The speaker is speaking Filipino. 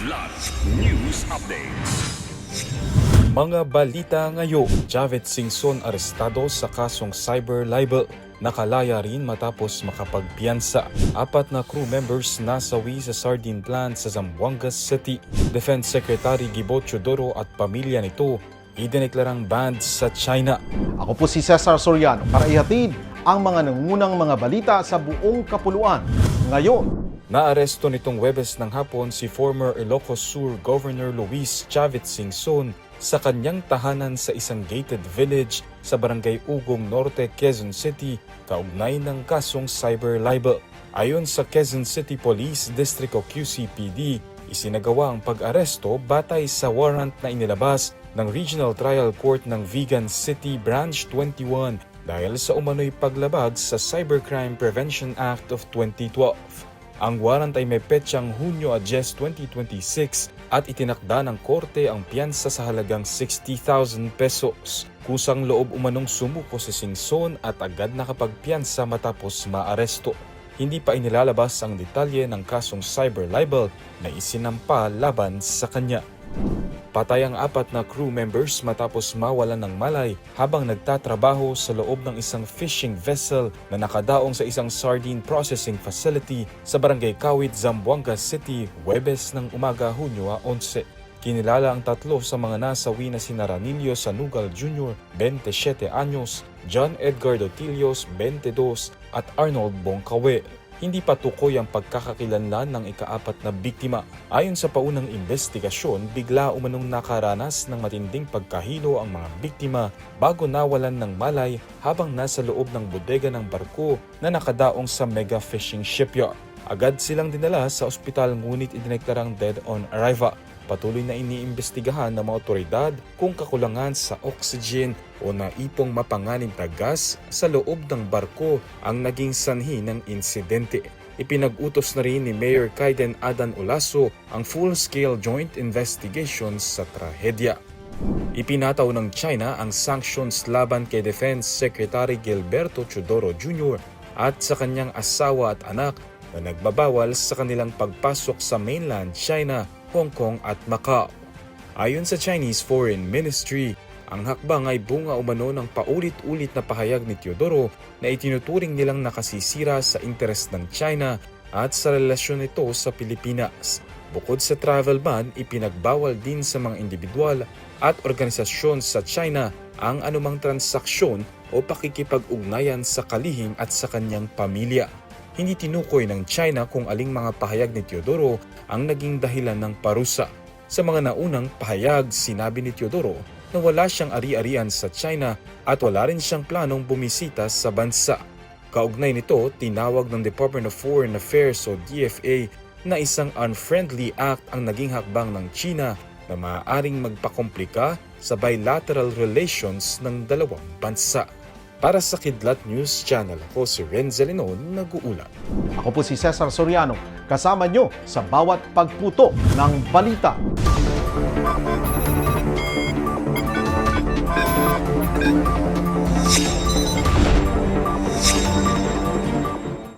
Kidlat News Updates. Mga balita ngayon, Javed Singson arestado sa kasong cyber libel. Nakalaya rin matapos makapagpiyansa. 4 na crew members nasawi sa sardine plant sa Zamboanga City. Defense Secretary Gibo Teodoro at pamilya nito idineklarang banned sa China. Ako po si Cesar Soriano para ihatid ang mga nangungunang mga balita sa buong kapuluan. Ngayon, Naaresto nitong Huwebes ng hapon si former Ilocos Sur Governor Luis Javed Singson sa kanyang tahanan sa isang gated village sa Barangay Ugong Norte, Quezon City, kaugnay ng kasong cyber libel. Ayon sa Quezon City Police District o QCPD, isinagawa ang pag-aresto batay sa warrant na inilabas ng Regional Trial Court ng Vigan City Branch 21 dahil sa umano'y paglabag sa Cybercrime Prevention Act of 2012. Ang warrant ay may petsang Hunyo 10, 2026 at itinakda ng korte ang piyansa sa halagang 60,000 pesos. Kusang loob umanong sumuko si Singson at agad nakapagpiyansa matapos maaresto. Hindi pa inilalabas ang detalye ng kasong cyber libel na isinampa laban sa kanya. Patay ang 4 na crew members matapos mawalan ng malay habang nagtatrabaho sa loob ng isang fishing vessel na nakadaong sa isang sardine processing facility sa Barangay Kawit, Zamboanga City, Huwebes ng umaga, Hunyo 11. Kinilala ang 3 sa mga nasawi na sina Ranilio Sanugal Jr., 27 anyos, John Edgar Dotilios, 22, at Arnold Bongkawe. Hindi pa tukoy ang pagkakakilanlan ng ika-4 na biktima. Ayon sa paunang investigasyon, bigla umanong nakaranas ng matinding pagkahilo ang mga biktima bago nawalan ng malay habang nasa loob ng bodega ng barko na nakadaong sa mega fishing shipyard. Agad silang dinala sa ospital ngunit idineklarang dead on arrival. Patuloy na iniimbestigahan ng mga otoridad kung kakulangan sa oxygen o naipong mapanganib na gas sa loob ng barko ang naging sanhi ng insidente. Ipinag-utos na rin ni Mayor Kaiden Adan Olaso ang full-scale joint investigation sa trahedya. Ipinataw ng China ang sanctions laban kay Defense Secretary Gilberto Teodoro Jr. at sa kanyang asawa at anak na nagbabawal sa kanilang pagpasok sa mainland China, Hong Kong at Macau. Ayon sa Chinese Foreign Ministry, ang hakbang ay bunga umano ng paulit-ulit na pahayag ni Teodoro na itinuturing nilang nakasisira sa interes ng China at sa relasyon nito sa Pilipinas. Bukod sa travel ban, ipinagbawal din sa mga individual at organisasyon sa China ang anumang transaksyon o pakikipag-ugnayan sa kalihim at sa kanyang pamilya. Hindi tinukoy ng China kung aling mga pahayag ni Teodoro ang naging dahilan ng parusa. Sa mga naunang pahayag, sinabi ni Teodoro na wala siyang ari-arian sa China at wala rin siyang planong bumisita sa bansa. Kaugnay nito, tinawag ng Department of Foreign Affairs o DFA na isang unfriendly act ang naging hakbang ng China na maaaring magpakomplika sa bilateral relations ng dalawang bansa. Para sa Kidlat News Channel, ako si Renzel Lenon, nag-uulat. ako po si Cesar Soriano, kasama nyo sa bawat pagputo ng balita.